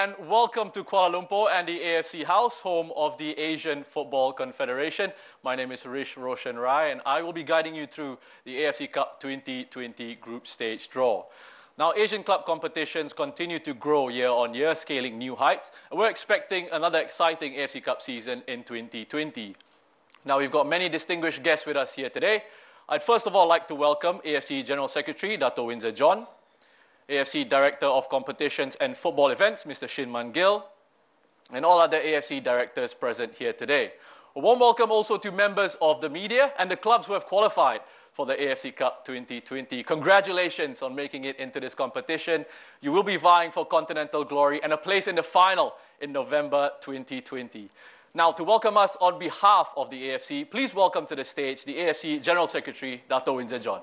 and welcome to Kuala Lumpur and the AFC House, home of the Asian Football Confederation. My name is Rish Roshan Rai, and I will be guiding you through the AFC Cup 2020 group stage draw. Now, Asian club competitions continue to grow year on year, scaling new heights, and we're expecting another exciting AFC Cup season in 2020. Now, we've got many distinguished guests with us here today. I'd first of all like to welcome AFC General Secretary Dato' Windsor John, AFC Director of Competitions and Football Events, Mr. Shinman Gill, and all other AFC directors present here today. A warm welcome also to members of the media and the clubs who have qualified for the AFC Cup 2020. Congratulations on making it into this competition. You will be vying for continental glory and a place in the final in November 2020. Now, to welcome us on behalf of the AFC, please welcome to the stage the AFC General Secretary, Dato' Windsor John.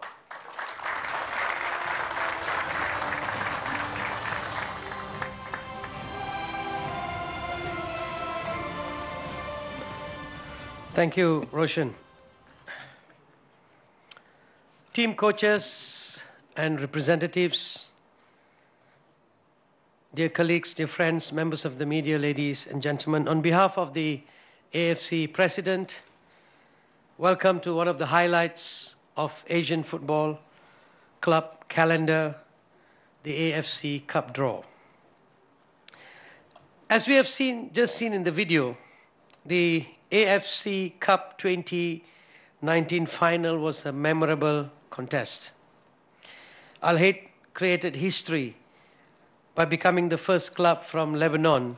Thank you, Roshan. Team coaches and representatives, dear colleagues, dear friends, members of the media, ladies and gentlemen, on behalf of the AFC President, welcome to one of the highlights of Asian Football Club calendar, the AFC Cup draw. As we have just seen in the video, the AFC Cup 2019 final was a memorable contest. Al-Hayt created history by becoming the first club from Lebanon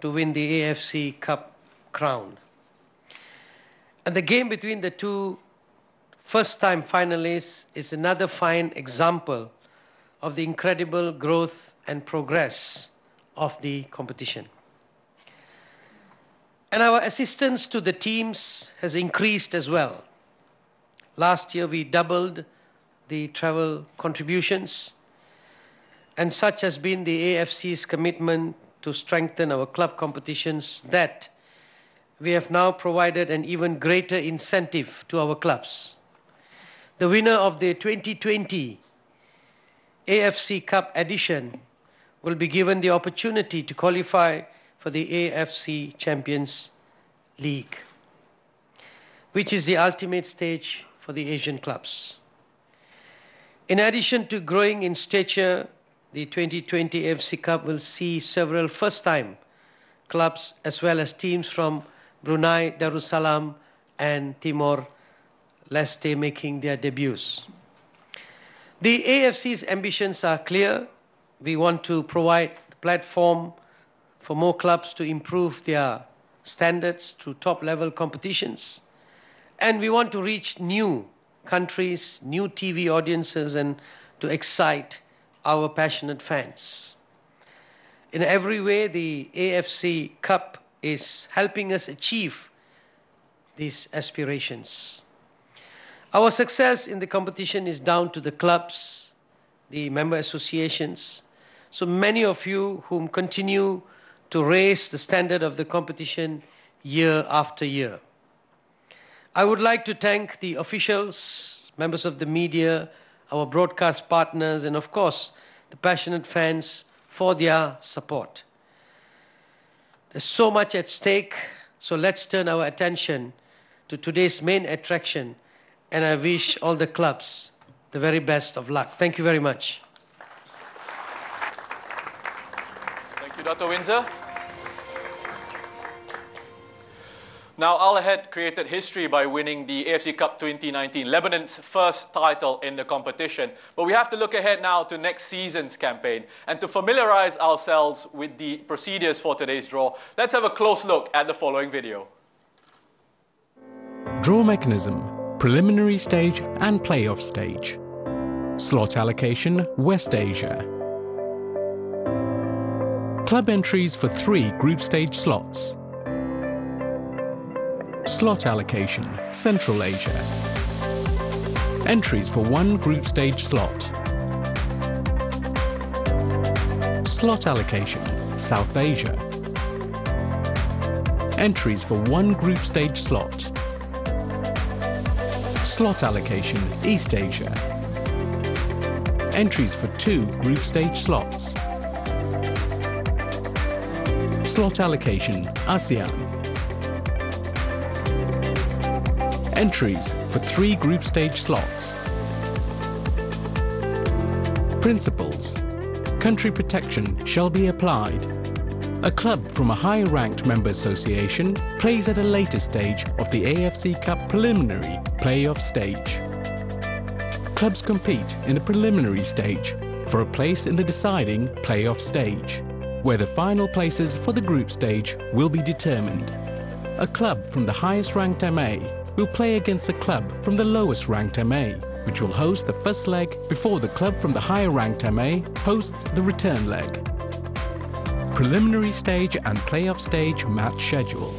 to win the AFC Cup crown. And the game between the two first-time finalists is another fine example of the incredible growth and progress of the competition. And our assistance to the teams has increased as well. Last year, we doubled the travel contributions, and such has been the AFC's commitment to strengthen our club competitions that we have now provided an even greater incentive to our clubs. The winner of the 2020 AFC Cup edition will be given the opportunity to qualify for the AFC Champions League, which is the ultimate stage for the Asian clubs. In addition to growing in stature, the 2020 AFC Cup will see several first-time clubs as well as teams from Brunei, Darussalam and Timor-Leste making their debuts. The AFC's ambitions are clear. We want to provide a platform for more clubs to improve their standards through top-level competitions. And we want to reach new countries, new TV audiences, and to excite our passionate fans. In every way, the AFC Cup is helping us achieve these aspirations. Our success in the competition is down to the clubs, the member associations, so many of you whom continue to raise the standard of the competition year after year. I would like to thank the officials, members of the media, our broadcast partners, and of course, the passionate fans for their support. There's so much at stake, so let's turn our attention to today's main attraction, and I wish all the clubs the very best of luck. Thank you very much. Thank you, Dato' Windsor. Now, Al-Hayt created history by winning the AFC Cup 2019, Lebanon's first title in the competition. But we have to look ahead now to next season's campaign. And to familiarize ourselves with the procedures for today's draw, let's have a close look at the following video. Draw mechanism, preliminary stage and playoff stage. Slot allocation, West Asia. Club entries for 3 group stage slots. Slot allocation, Central Asia. Entries for 1 group stage slot. Slot allocation, South Asia. Entries for 1 group stage slot. Slot allocation, East Asia. Entries for 2 group stage slots. Slot allocation, ASEAN. Entries for 3 group stage slots. Principles. Country protection shall be applied. A club from a higher ranked member association plays at a later stage of the AFC Cup preliminary playoff stage. Clubs compete in the preliminary stage for a place in the deciding playoff stage, where the final places for the group stage will be determined. A club from the highest ranked MA will play against a club from the lowest ranked MA, which will host the first leg before the club from the higher ranked MA hosts the return leg. Preliminary stage and playoff stage match schedule.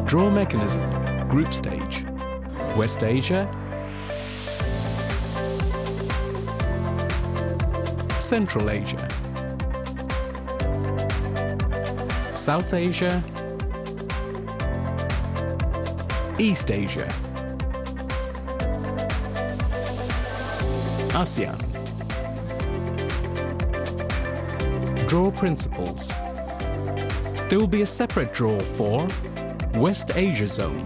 Draw mechanism, group stage. West Asia, Central Asia, South Asia, East Asia, ASEAN. Draw principles. There will be a separate draw for West Asia Zone,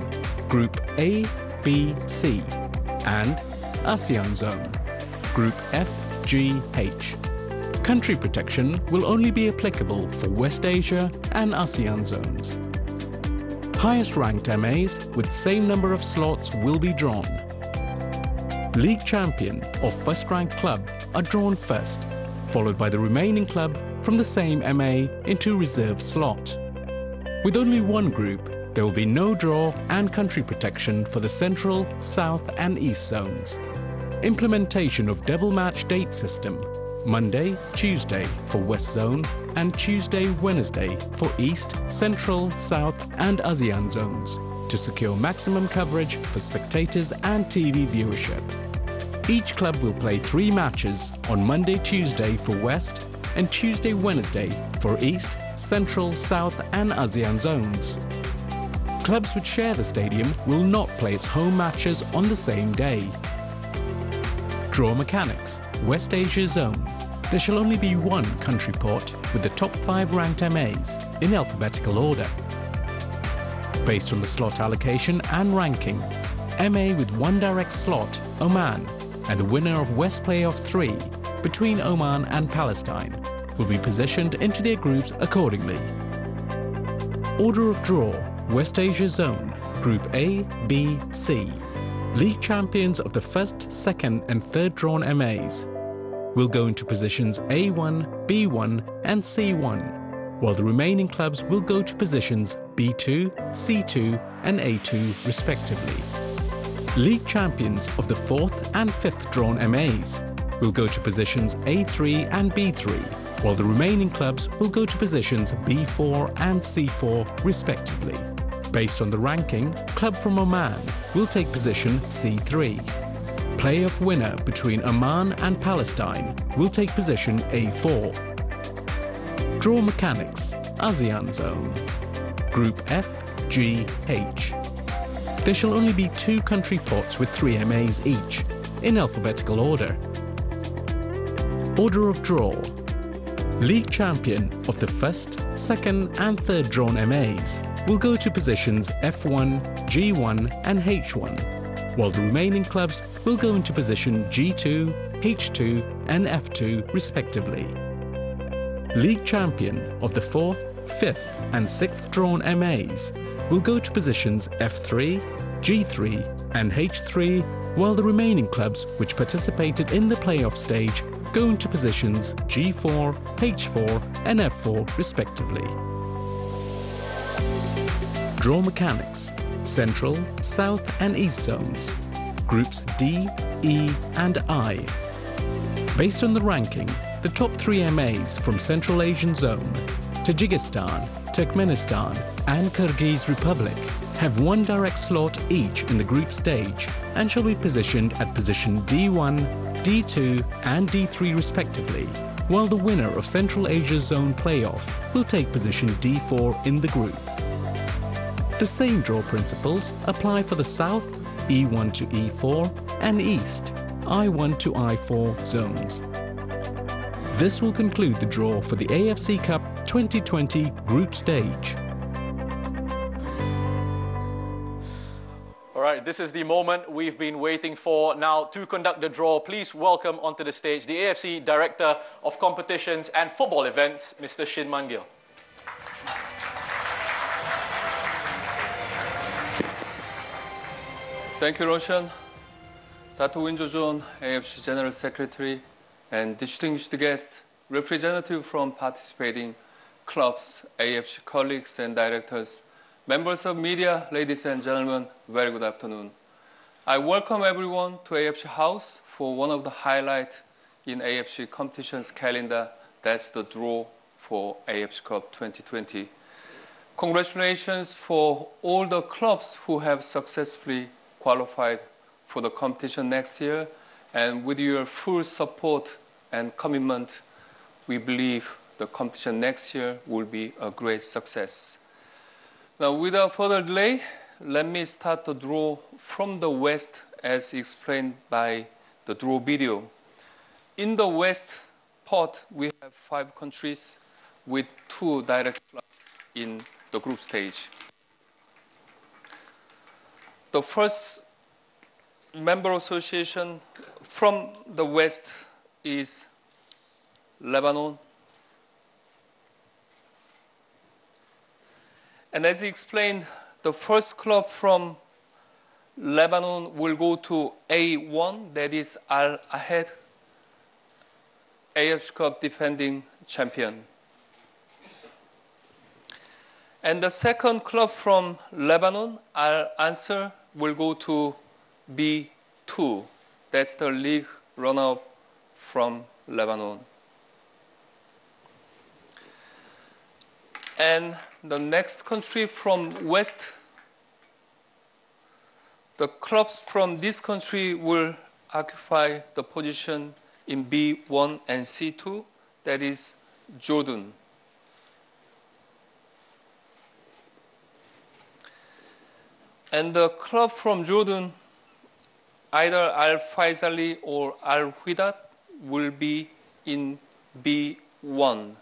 Group A, B, C, and ASEAN Zone, Group F, G, H. Country protection will only be applicable for West Asia and ASEAN zones. Highest ranked MAs with same number of slots will be drawn. League champion or first ranked club are drawn first, followed by the remaining club from the same MA into reserve slot. With only one group, there will be no draw and country protection for the Central, South and East zones. Implementation of double match date system, Monday, Tuesday for West Zone and Tuesday, Wednesday for East, Central, South and ASEAN zones to secure maximum coverage for spectators and TV viewership. Each club will play 3 matches on Monday, Tuesday for West and Tuesday, Wednesday for East, Central, South and ASEAN zones. Clubs which share the stadium will not play its home matches on the same day. Draw mechanics, West Asia Zone. There shall only be one country pot with the top 5 ranked MAs in alphabetical order. Based on the slot allocation and ranking, MA with 1 direct slot, Oman, and the winner of West Playoff 3 between Oman and Palestine will be positioned into their groups accordingly. Order of draw, West Asia Zone, Group A, B, C. League champions of the first, second and third drawn MAs will go into positions A1, B1 and C1, while the remaining clubs will go to positions B2, C2 and A2 respectively. League champions of the fourth and fifth drawn MAs will go to positions A3 and B3, while the remaining clubs will go to positions B4 and C4 respectively. Based on the ranking, club from Oman will take position C3. Playoff winner between Oman and Palestine will take position A4. Draw mechanics, ASEAN Zone, Group F, G, H. There shall only be 2 country pots with 3 MAs each, in alphabetical order. Order of draw. League champion of the first, second and third drawn MAs will go to positions F1, G1 and H1, while the remaining clubs will go into position G2, H2 and F2 respectively. League champion of the 4th, 5th and 6th drawn MAs will go to positions F3, G3 and H3, while the remaining clubs which participated in the playoff stage go into positions G4, H4 and F4 respectively. draw mechanics, Central, South and East zones, Groups D, E and I. Based on the ranking, the top 3 MAs from Central Asian Zone, Tajikistan, Turkmenistan and Kyrgyz Republic have 1 direct slot each in the group stage and shall be positioned at position D1, D2 and D3 respectively, while the winner of Central Asia Zone playoff will take position D4 in the group. The same draw principles apply for the South, E1 to E4 and East, I1 to I4 zones. This will conclude the draw for the AFC Cup 2020 group stage. All right, this is the moment we've been waiting for. Now, to conduct the draw, please welcome onto the stage the AFC Director of Competitions and Football Events, Mr. Shin Man-gil. Thank you, Roshan. Dr. Win Jo-joon, AFC General Secretary, and distinguished guests, representatives from participating clubs, AFC colleagues and directors, members of media, ladies and gentlemen, very good afternoon. I welcome everyone to AFC House for one of the highlights in AFC competitions calendar, that's the draw for AFC Cup 2020. Congratulations for all the clubs who have successfully qualified for the competition next year, and with your full support and commitment, we believe the competition next year will be a great success. Now, without further delay, let me start the draw from the West as explained by the draw video. In the West pot, we have 5 countries with 2 direct slots in the group stage. The first member association from the West is Lebanon. And as he explained, the first club from Lebanon will go to A1, that is Al Ahad, AFC Cup defending champion. And the second club from Lebanon, Al Ansar, will go to B2. That's the league runner-up from Lebanon. And the next country from West, the clubs from this country will occupy the position in B1 and C2, that is Jordan. And the club from Jordan, either Al Faisali or Al Hudat, will be in B1.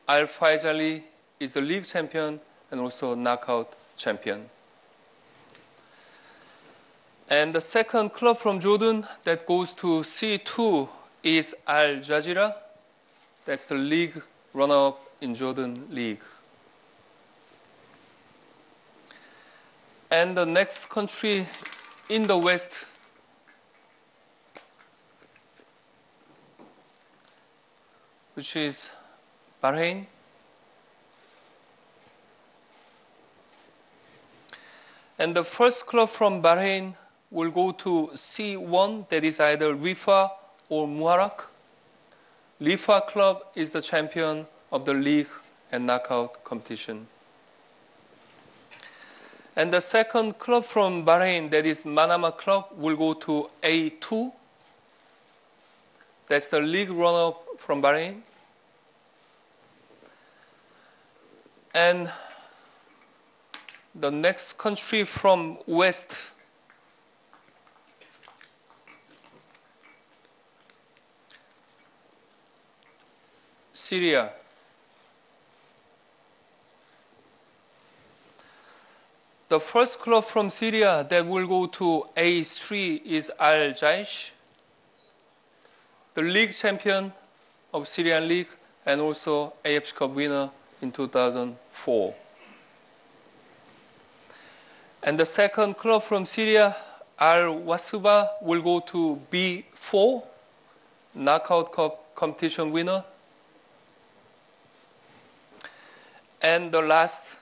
Al Faisali is the league champion and also knockout champion. And the second club from Jordan that goes to C2 is Al Jazeera. That's the league runner-up in Jordan League. And the next country in the West which is Bahrain. And the first club from Bahrain will go to C1, that is either Rifa or Muharak. Rifa club is the champion of the league and knockout competition. And the second club from Bahrain, that is Manama club, will go to A2. That's the league runner-up from Bahrain. And the next country from West Syria. The first club from Syria that will go to A3 is Al Jaish, the league champion of Syrian League and also AFC Cup winner in 2004. And the second club from Syria, Al Wasuba, will go to B4, knockout cup competition winner. And the last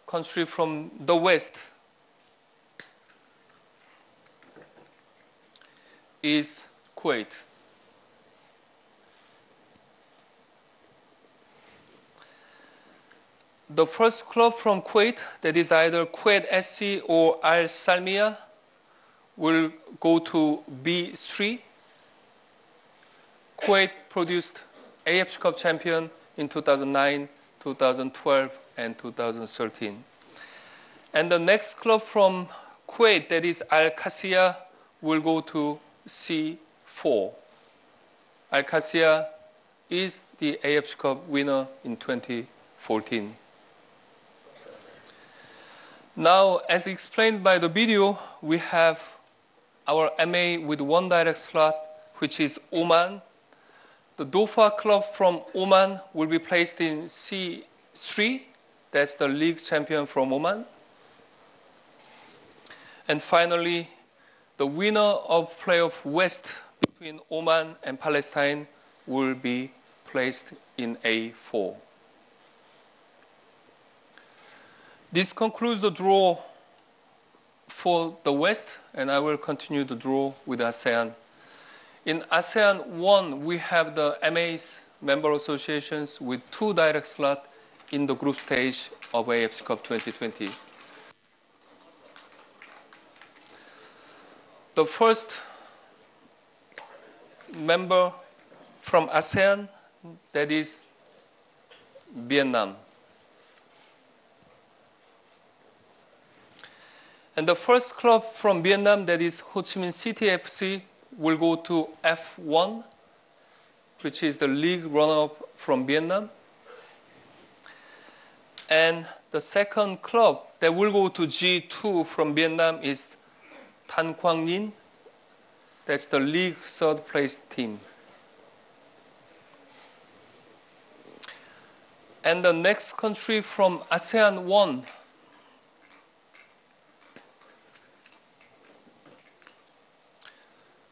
country from the West is Kuwait. The first club from Kuwait, that is either Kuwait SC or Al Salmiya, will go to B3. Kuwait produced AFC Cup champion in 2009, 2012, and 2013. And the next club from Kuwait, that is Al Qasiyah, will go to C4. Al Qasiyah is the AFC Cup winner in 2014. Now, as explained by the video, we have our MA with one direct slot, which is Oman. The Dofa club from Oman will be placed in C3. That's the league champion from Oman. And finally, the winner of playoff West between Oman and Palestine will be placed in A4. This concludes the draw for the West, and I will continue the draw with ASEAN. In ASEAN 1, we have the MA's member associations with 2 direct slots in the group stage of AFC Cup 2020. The first member from ASEAN, that is Vietnam. And the first club from Vietnam, that is Ho Chi Minh City FC, will go to F1, which is the league runner-up from Vietnam. And the second club that will go to G2 from Vietnam is Tan Quang Ninh. That's the league third place team. And the next country from ASEAN 1,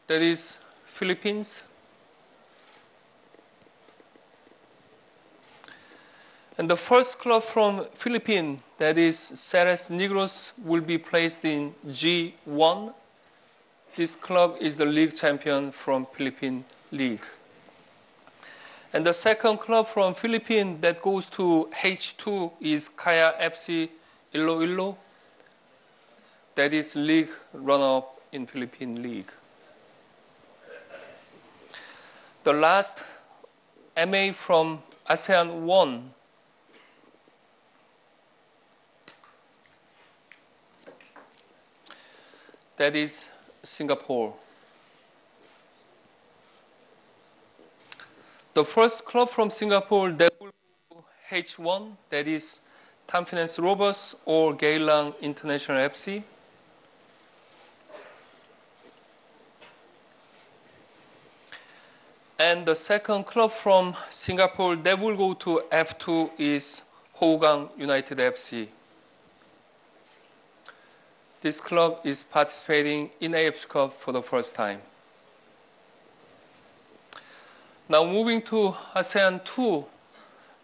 that is Philippines. And the first club from Philippines, that is Ceres Negros, will be placed in G1. This club is the league champion from Philippine League. And the second club from Philippines that goes to H2 is Kaya FC Iloilo. That is league runner-up in Philippine League. The last MA from ASEAN 1, that is Singapore. The first club from Singapore that will go to H1, that is Tam Finance Rovers or Geylang International FC. And the second club from Singapore that will go to F2 is Hougang United FC. This club is participating in AFC Cup for the first time. Now moving to ASEAN 2,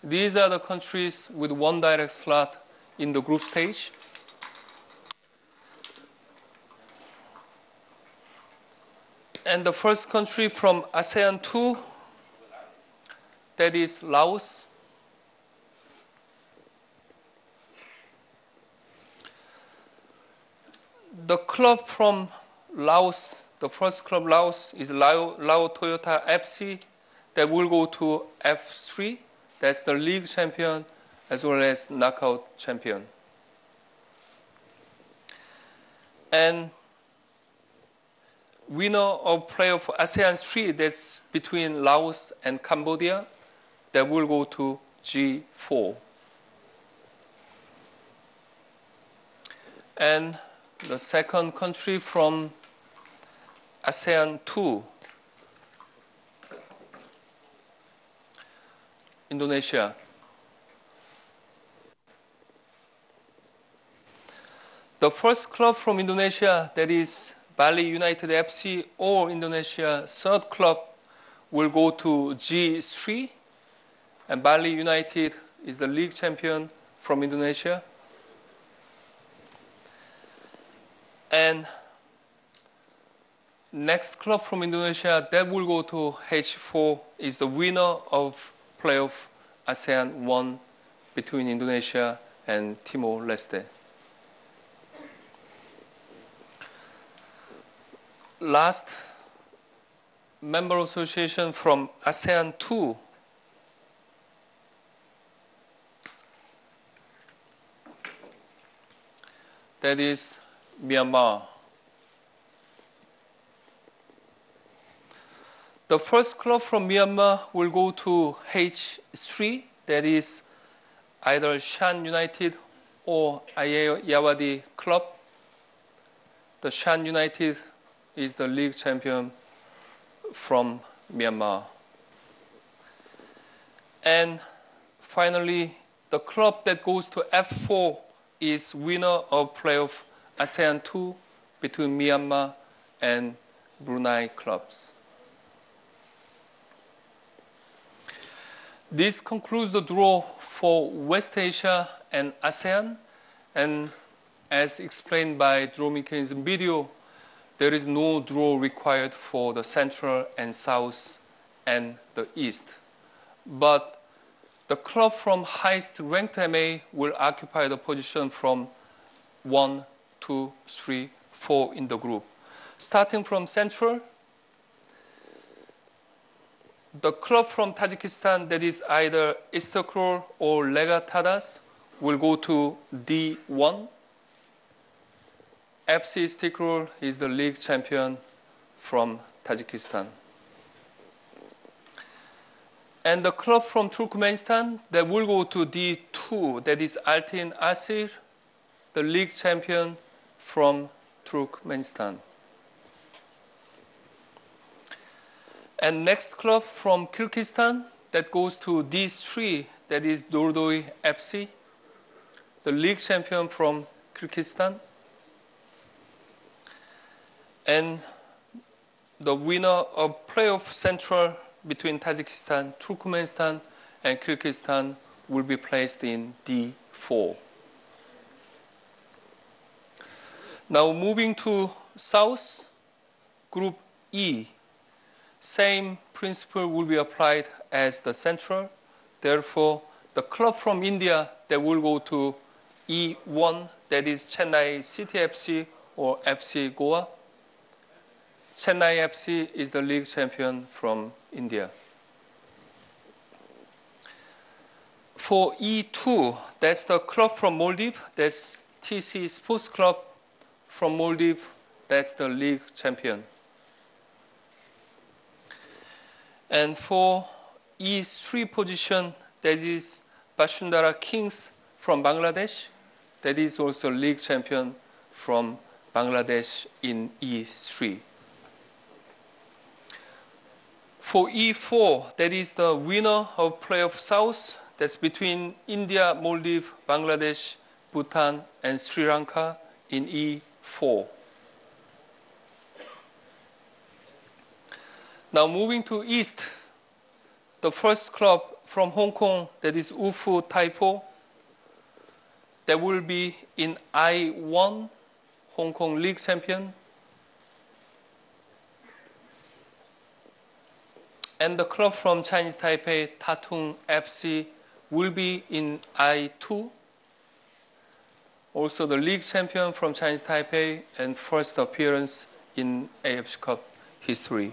these are the countries with one direct slot in the group stage. And the first country from ASEAN 2, that is Laos. The club from Laos, the first club Laos is Lao Toyota FC that will go to F3. That's the league champion as well as knockout champion. And winner of playoff ASEAN 3, that's between Laos and Cambodia, that will go to G4. And the second country from ASEAN 2, Indonesia. The first club from Indonesia, that is Bali United FC or Indonesia third club, will go to G3. And Bali United is the league champion from Indonesia. And next club from Indonesia that will go to H4 is the winner of playoff ASEAN 1 between Indonesia and Timor-Leste. Last member association from ASEAN 2 that is Myanmar. The first club from Myanmar will go to H3, that is either Shan United or Ayeyawadi Club. The Shan United is the league champion from Myanmar. And finally, the club that goes to F4 is winner of playoff ASEAN 2 between Myanmar and Brunei clubs. This concludes the draw for West Asia and ASEAN, and as explained by draw mechanism video, there is no draw required for the Central and South and the East. But the club from highest ranked MA will occupy the position from 1, 2, 3, 4 in the group. Starting from Central, the club from Tajikistan that is either Istiklal or Lega Tadas will go to D1. FC Istiklal is the league champion from Tajikistan. And the club from Turkmenistan that will go to D2, that is Altin Asir, the league champion from Turkmenistan. And next club from Kyrgyzstan that goes to D3, that is Dordoy FC, the league champion from Kyrgyzstan. And the winner of playoff Central between Tajikistan, Turkmenistan, and Kyrgyzstan will be placed in D4. Now moving to South, Group E. Same principle will be applied as the Central. Therefore, the club from India that will go to E1, that is Chennai City FC or FC Goa. Chennai FC is the league champion from India. For E2, that's the club from Maldives, that's TC Sports Club from Maldives, that's the league champion. And for E3 position, that is Bashundara Kings from Bangladesh, that is also league champion from Bangladesh in E3. For E4, that is the winner of playoff South, that's between India, Maldives, Bangladesh, Bhutan, and Sri Lanka in E4. Now moving to East, the first club from Hong Kong, that is Ufu Taipo, that will be in I1, Hong Kong League champion. And the club from Chinese Taipei, Tatung FC, will be in I2, also the league champion from Chinese Taipei and first appearance in AFC Cup history.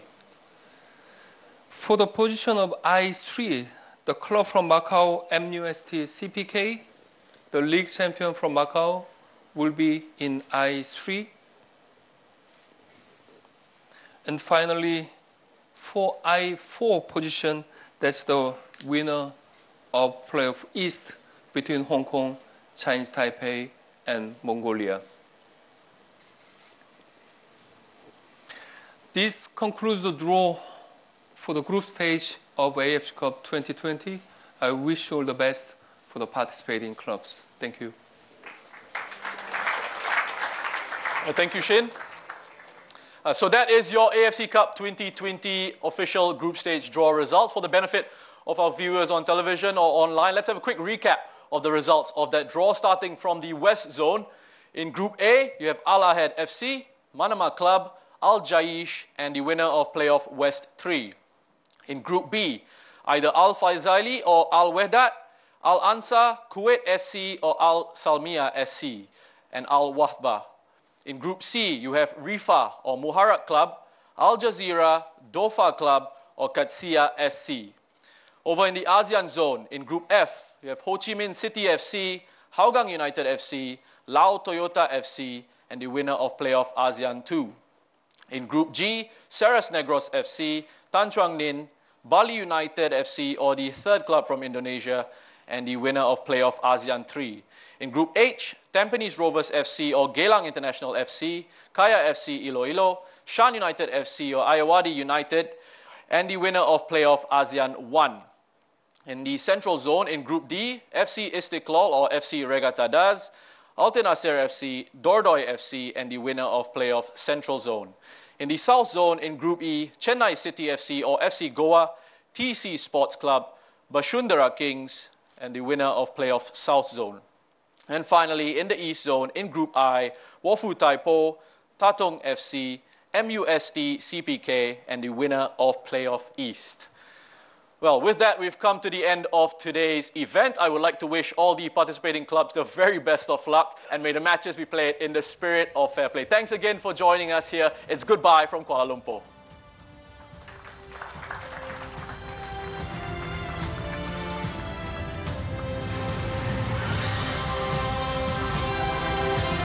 For the position of I3, the club from Macau, MUST CPK, the league champion from Macau, will be in I3. And finally, for I4 position, that's the winner of playoff East between Hong Kong, Chinese Taipei, and Mongolia. This concludes the draw for the group stage of AFC Cup 2020. I wish you all the best for the participating clubs. Thank you. Thank you, Shane. So that is your AFC Cup 2020 official group stage draw results. For the benefit of our viewers on television or online, let's have a quick recap of the results of that draw, starting from the West Zone. In Group A, you have Al Ahad FC, Manama Club, Al Jaish, and the winner of Playoff West 3. In Group B, either Al Faizaili or Al Wehdat, Al Ansar, Kuwait SC, or Al Salmiya SC, and Al Wahba. In Group C, you have Rifa or Muharrak Club, Al Jazeera, Dofa Club, or Qadsiya SC. Over in the ASEAN zone, in Group F, you have Ho Chi Minh City FC, Hougang United FC, Lao Toyota FC, and the winner of Playoff ASEAN 2. In Group G, Ceres Negros FC, Tan Chuang Ninh, Bali United FC, or the third club from Indonesia, and the winner of Playoff ASEAN 3. In Group H, Tampines Rovers FC or Geylang International FC, Kaya FC Iloilo, Shan United FC or Ayawadi United, and the winner of Playoff ASEAN 1. In the Central Zone, in Group D, FC Istiklal or FC Regatta Daz, Alten Nasser FC, Dordoy FC, and the winner of Playoff Central Zone. In the South Zone, in Group E, Chennai City FC or FC Goa, TC Sports Club, Bashundara Kings, and the winner of Playoff South Zone. And finally, in the East Zone, in Group I, Wofu Taipo, Tatong FC, MUST CPK, and the winner of Playoff East. Well, with that, we've come to the end of today's event. I would like to wish all the participating clubs the very best of luck, and may the matches be played in the spirit of fair play. Thanks again for joining us here. It's goodbye from Kuala Lumpur.